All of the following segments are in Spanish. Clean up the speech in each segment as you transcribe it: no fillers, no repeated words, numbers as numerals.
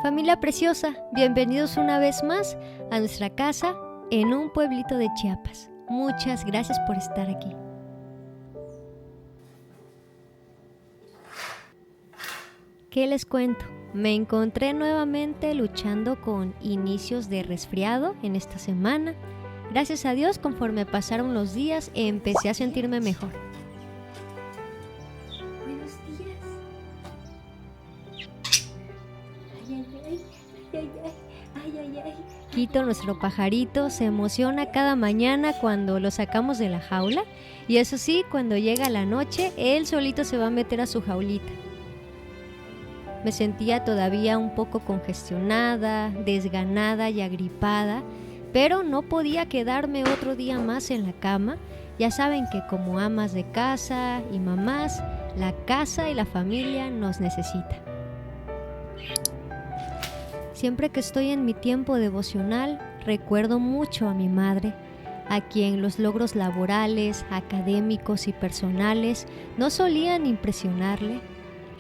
Familia preciosa, bienvenidos una vez más a nuestra casa en un pueblito de Chiapas. Muchas gracias por estar aquí. ¿Qué les cuento? Me encontré nuevamente luchando con inicios de resfriado en esta semana. Gracias a Dios, conforme pasaron los días, empecé a sentirme mejor. Buenos días. Ay. Quito, nuestro pajarito, se emociona cada mañana cuando lo sacamos de la jaula. Y eso sí, cuando llega la noche, él solito se va a meter a su jaulita. Me sentía todavía un poco congestionada, desganada y agripada, pero no podía quedarme otro día más en la cama. Ya saben que como amas de casa y mamás, la casa y la familia nos necesitan. Siempre que estoy en mi tiempo devocional, recuerdo mucho a mi madre, a quien los logros laborales, académicos y personales no solían impresionarle.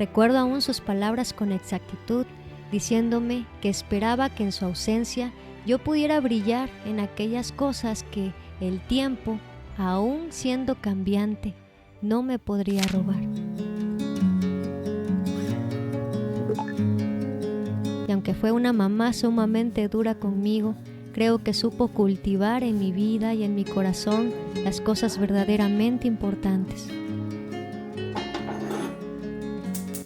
Recuerdo aún sus palabras con exactitud, diciéndome que esperaba que en su ausencia yo pudiera brillar en aquellas cosas que el tiempo, aún siendo cambiante, no me podría robar. Y aunque fue una mamá sumamente dura conmigo, creo que supo cultivar en mi vida y en mi corazón las cosas verdaderamente importantes.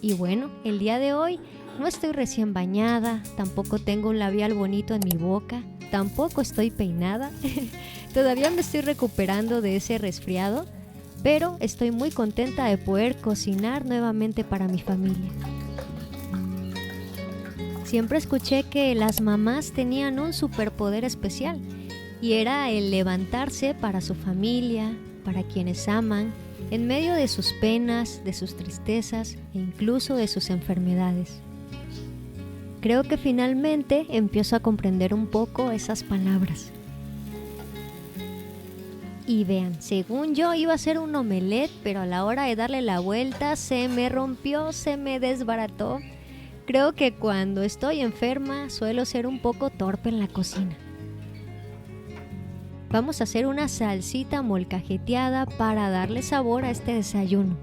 Y bueno, el día de hoy no estoy recién bañada, tampoco tengo un labial bonito en mi boca, tampoco estoy peinada. Todavía me estoy recuperando de ese resfriado, pero estoy muy contenta de poder cocinar nuevamente para mi familia. Siempre escuché que las mamás tenían un superpoder especial y era el levantarse para su familia, para quienes aman, en medio de sus penas, de sus tristezas e incluso de sus enfermedades. Creo que finalmente empiezo a comprender un poco esas palabras. Y vean, según yo iba a hacer un omelette, pero a la hora de darle la vuelta se me rompió, se me desbarató. Creo que cuando estoy enferma suelo ser un poco torpe en la cocina. Vamos a hacer una salsita molcajeteada para darle sabor a este desayuno.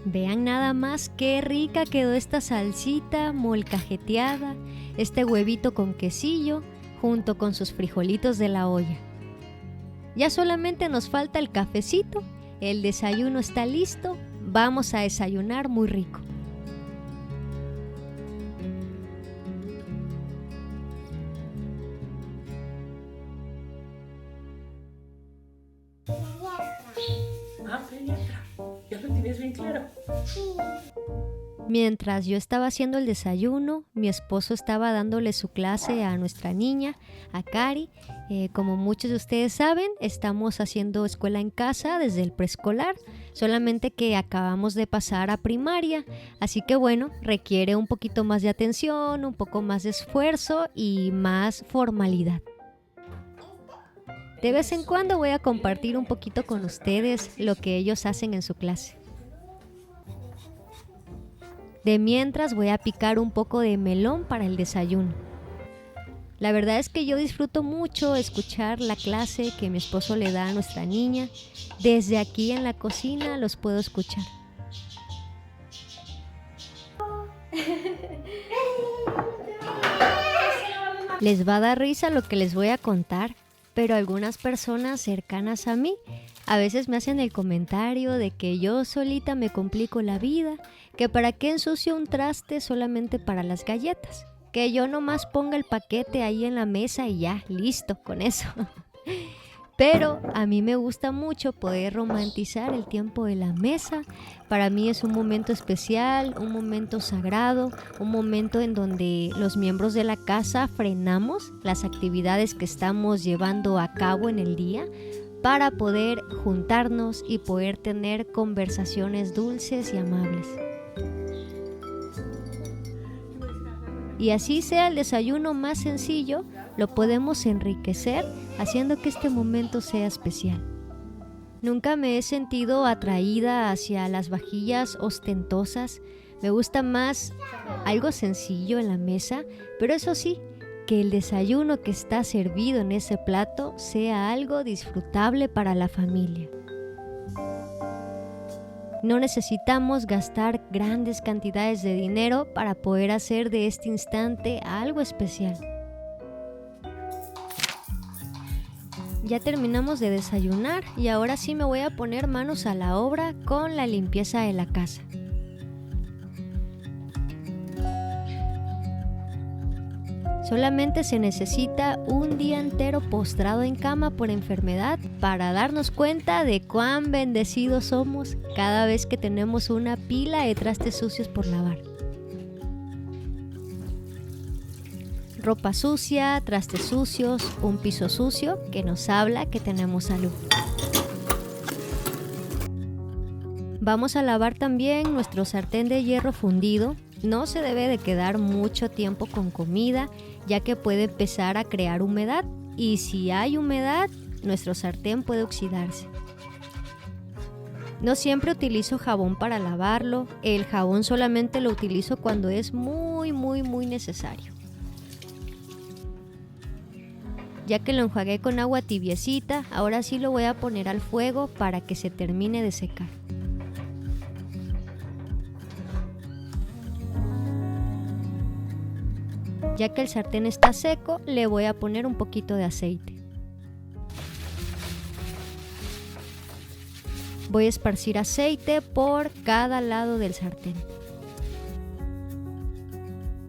Vean nada más qué rica quedó esta salsita molcajeteada, este huevito con quesillo, junto con sus frijolitos de la olla. Ya solamente nos falta el cafecito, el desayuno está listo, vamos a desayunar muy rico. ¿Ya lo tienes bien claro? Mientras yo estaba haciendo el desayuno, mi esposo estaba dándole su clase a nuestra niña, a Cari. Como muchos de ustedes saben, estamos haciendo escuela en casa desde el preescolar, solamente que acabamos de pasar a primaria, así que bueno, requiere un poquito más de atención, un poco más de esfuerzo y más formalidad. De vez en cuando voy a compartir un poquito con ustedes lo que ellos hacen en su clase. De mientras voy a picar un poco de melón para el desayuno. La verdad es que yo disfruto mucho escuchar la clase que mi esposo le da a nuestra niña. Desde aquí en la cocina los puedo escuchar. Les va a dar risa lo que les voy a contar, pero algunas personas cercanas a mí a veces me hacen el comentario de que yo solita me complico la vida, que para qué ensucio un traste solamente para las galletas, que yo nomás ponga el paquete ahí en la mesa y ya, listo con eso. Pero a mí me gusta mucho poder romantizar el tiempo de la mesa. Para mí es un momento especial, un momento sagrado, un momento en donde los miembros de la casa frenamos las actividades que estamos llevando a cabo en el día para poder juntarnos y poder tener conversaciones dulces y amables. Y así sea el desayuno más sencillo, lo podemos enriquecer haciendo que este momento sea especial. Nunca me he sentido atraída hacia las vajillas ostentosas. Me gusta más algo sencillo en la mesa, pero eso sí, que el desayuno que está servido en ese plato sea algo disfrutable para la familia. No necesitamos gastar grandes cantidades de dinero para poder hacer de este instante algo especial. Ya terminamos de desayunar y ahora sí me voy a poner manos a la obra con la limpieza de la casa. Solamente se necesita un día entero postrado en cama por enfermedad para darnos cuenta de cuán bendecidos somos cada vez que tenemos una pila de trastes sucios por lavar. Ropa sucia, trastes sucios, un piso sucio que nos habla que tenemos salud. Vamos a lavar también nuestro sartén de hierro fundido. No se debe de quedar mucho tiempo con comida, ya que puede empezar a crear humedad, y si hay humedad, nuestro sartén puede oxidarse. No siempre utilizo jabón para lavarlo, el jabón solamente lo utilizo cuando es muy necesario. Ya que lo enjuagué con agua tibiecita, ahora sí lo voy a poner al fuego para que se termine de secar. Ya que el sartén está seco, le voy a poner un poquito de aceite. Voy a esparcir aceite por cada lado del sartén.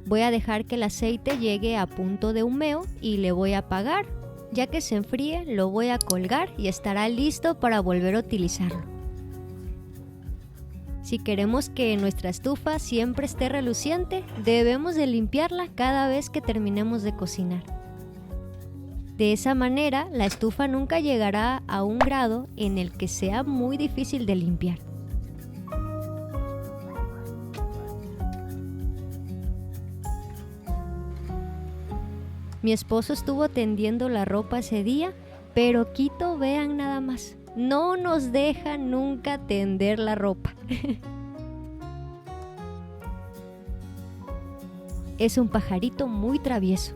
Voy a dejar que el aceite llegue a punto de humeo y le voy a apagar. Ya que se enfríe, lo voy a colgar y estará listo para volver a utilizarlo. Si queremos que nuestra estufa siempre esté reluciente, debemos de limpiarla cada vez que terminemos de cocinar. De esa manera, la estufa nunca llegará a un grado en el que sea muy difícil de limpiar. Mi esposo estuvo tendiendo la ropa ese día, pero Quito, vean nada más, no nos deja nunca tender la ropa. Es un pajarito muy travieso.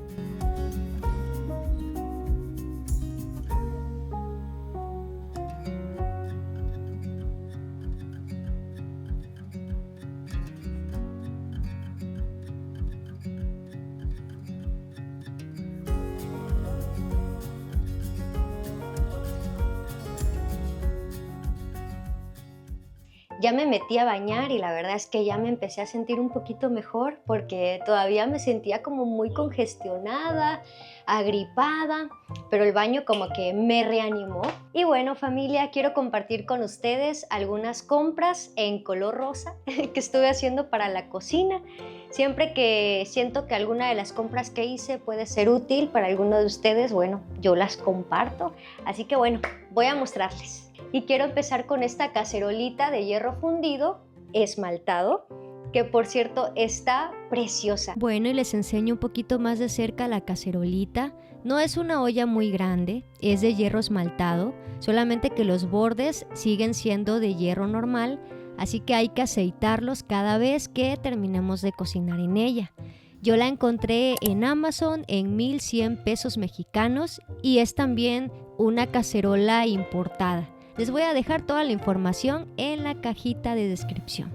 Ya me metí a bañar y la verdad es que ya me empecé a sentir un poquito mejor porque todavía me sentía como muy congestionada, agripada, pero el baño como que me reanimó. Y bueno, familia, quiero compartir con ustedes algunas compras en color rosa que estuve haciendo para la cocina. Siempre que siento que alguna de las compras que hice puede ser útil para alguno de ustedes, bueno, yo las comparto. Así que bueno, voy a mostrarles. Y quiero empezar con esta cacerolita de hierro fundido, esmaltado, que por cierto está preciosa. Bueno, y les enseño un poquito más de cerca la cacerolita. No es una olla muy grande, es de hierro esmaltado, solamente que los bordes siguen siendo de hierro normal, así que hay que aceitarlos cada vez que terminemos de cocinar en ella. Yo la encontré en Amazon en 1,100 pesos mexicanos y es también una cacerola importada. Les voy a dejar toda la información en la cajita de descripción.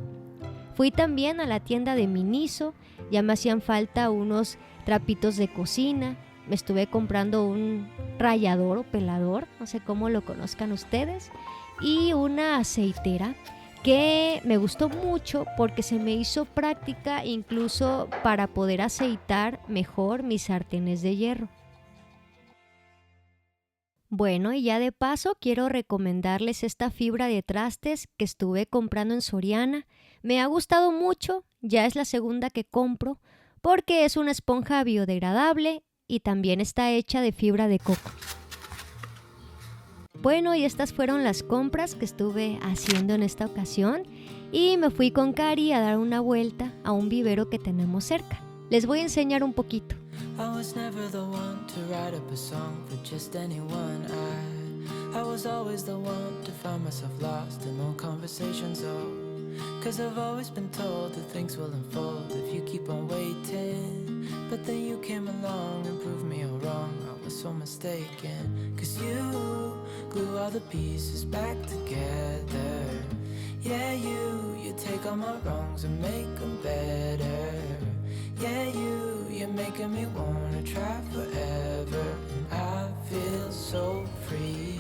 Fui también a la tienda de Miniso, ya me hacían falta unos trapitos de cocina, me estuve comprando un rallador o pelador, no sé cómo lo conozcan ustedes, y una aceitera que me gustó mucho porque se me hizo práctica incluso para poder aceitar mejor mis sartenes de hierro. Bueno, y ya de paso quiero recomendarles esta fibra de trastes que estuve comprando en Soriana. Me ha gustado mucho, ya es la segunda que compro, porque es una esponja biodegradable y también está hecha de fibra de coco. Bueno, y estas fueron las compras que estuve haciendo en esta ocasión y me fui con Cari a dar una vuelta a un vivero que tenemos cerca. Les voy a enseñar un poquito. I was never the one to write up a song for just anyone. I was always the one to find myself lost in old conversations. Oh, 'cause I've always been told that things will unfold if you keep on waiting. But then you came along and proved me all wrong. I was so mistaken. 'Cause you glue all the pieces back together. Yeah, you take all my wrongs and make them better. Yeah, you're making me wanna try forever. And I feel so free,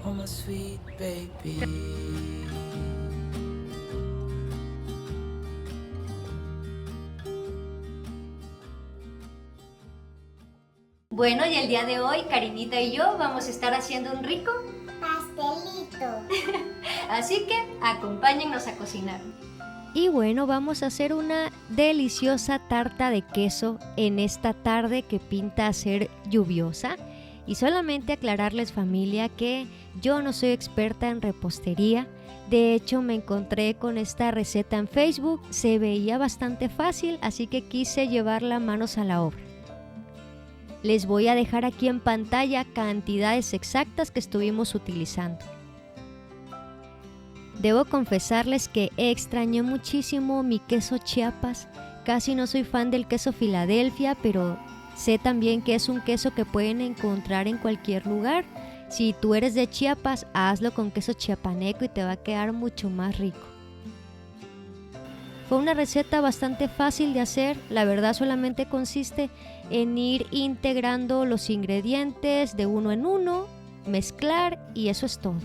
oh my sweet baby. Bueno, y el día de hoy, Karinita y yo vamos a estar haciendo un rico pastelito. Así que acompáñennos a cocinar. Y bueno, vamos a hacer una deliciosa tarta de queso en esta tarde que pinta a ser lluviosa. Y solamente aclararles, familia, que yo no soy experta en repostería. De hecho, me encontré con esta receta en Facebook, se veía bastante fácil, así que quise llevarla manos a la obra. Les voy a dejar aquí en pantalla cantidades exactas que estuvimos utilizando. Debo confesarles que extrañé muchísimo mi queso Chiapas. Casi no soy fan del queso Filadelfia, pero sé también que es un queso que pueden encontrar en cualquier lugar. Si tú eres de Chiapas, hazlo con queso chiapaneco y te va a quedar mucho más rico. Fue una receta bastante fácil de hacer, la verdad solamente consiste en ir integrando los ingredientes de uno en uno, mezclar y eso es todo.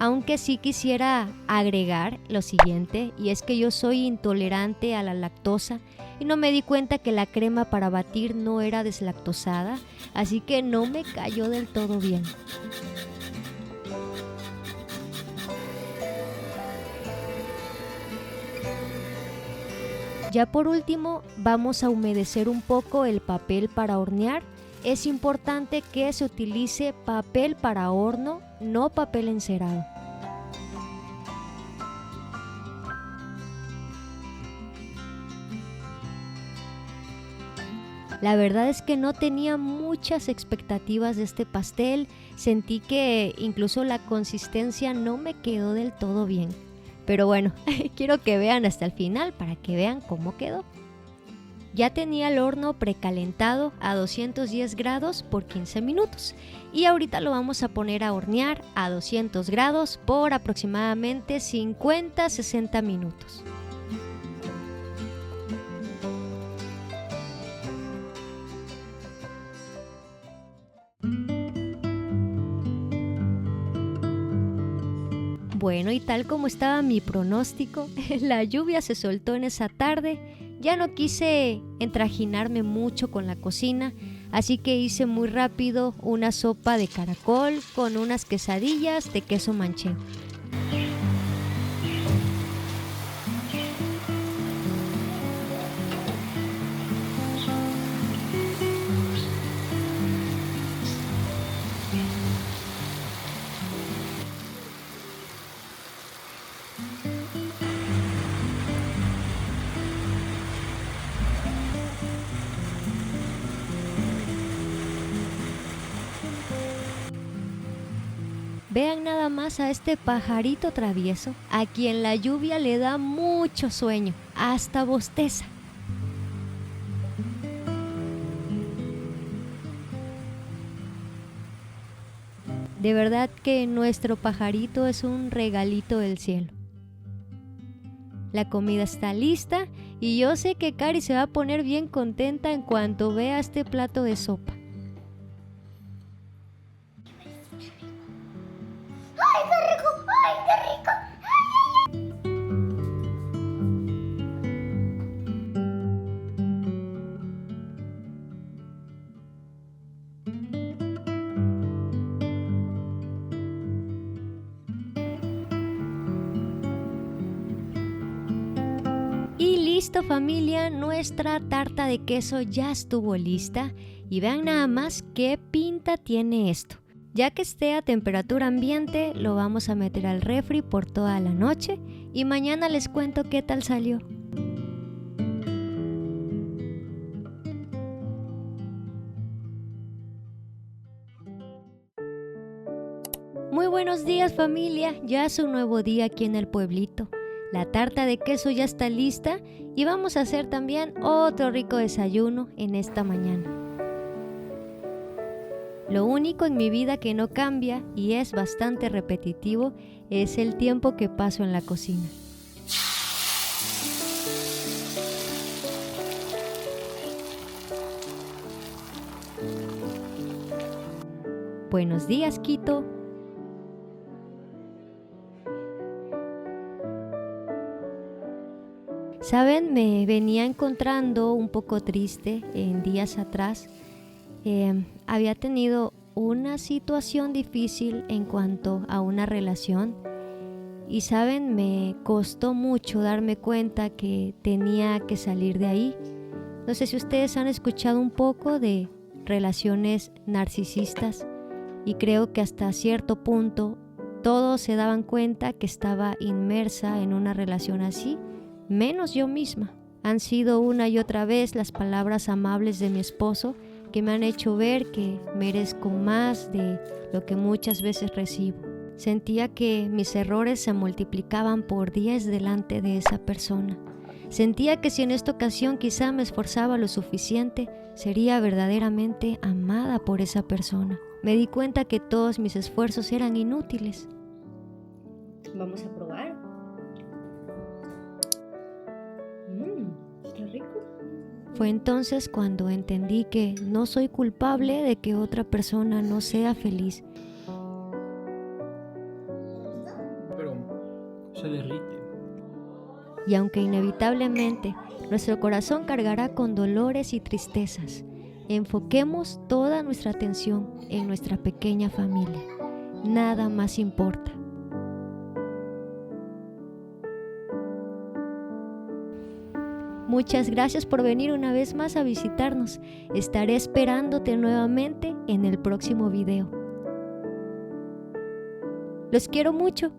Aunque sí quisiera agregar lo siguiente, y es que yo soy intolerante a la lactosa y no me di cuenta que la crema para batir no era deslactosada, así que no me cayó del todo bien. Ya por último, vamos a humedecer un poco el papel para hornear. Es importante que se utilice papel para horno, no papel encerado. La verdad es que no tenía muchas expectativas de este pastel, sentí que incluso la consistencia no me quedó del todo bien. Pero bueno, quiero que vean hasta el final para que vean cómo quedó. Ya tenía el horno precalentado a 210 grados por 15 minutos y ahorita lo vamos a poner a hornear a 200 grados por aproximadamente 50-60 minutos. Bueno, y tal como estaba mi pronóstico, la lluvia se soltó en esa tarde. Ya no quise entrajinarme mucho con la cocina, así que hice muy rápido una sopa de caracol con unas quesadillas de queso manchego. Vean nada más a este pajarito travieso, a quien la lluvia le da mucho sueño, hasta bosteza. De verdad que nuestro pajarito es un regalito del cielo. La comida está lista y yo sé que Cari se va a poner bien contenta en cuanto vea este plato de sopa. ¡Ay, qué rico! ¡Ay, qué rico! Listo, familia, nuestra tarta de queso ya estuvo lista y vean nada más qué pinta tiene esto. Ya que esté a temperatura ambiente, lo vamos a meter al refri por toda la noche y mañana les cuento qué tal salió. Muy buenos días, familia, ya es un nuevo día aquí en el pueblito. La tarta de queso ya está lista y vamos a hacer también otro rico desayuno en esta mañana. Lo único en mi vida que no cambia y es bastante repetitivo es el tiempo que paso en la cocina. Buenos días, Quito. Saben, me venía encontrando un poco triste en días atrás. Había tenido una situación difícil en cuanto a una relación y saben, me costó mucho darme cuenta que tenía que salir de ahí. No sé si ustedes han escuchado un poco de relaciones narcisistas y creo que hasta cierto punto todos se daban cuenta que estaba inmersa en una relación así, menos yo misma. Han sido una y otra vez las palabras amables de mi esposo que me han hecho ver que merezco más de lo que muchas veces recibo. Sentía que mis errores se multiplicaban por 10 delante de esa persona. Sentía que si en esta ocasión quizá me esforzaba lo suficiente, sería verdaderamente amada por esa persona. Me di cuenta que todos mis esfuerzos eran inútiles. Vamos a probar. Está rico. Fue entonces cuando entendí que no soy culpable de que otra persona no sea feliz. Pero se derrite. Y aunque inevitablemente nuestro corazón cargará con dolores y tristezas, enfoquemos toda nuestra atención en nuestra pequeña familia. Nada más importa. Muchas gracias por venir una vez más a visitarnos. Estaré esperándote nuevamente en el próximo video. Los quiero mucho.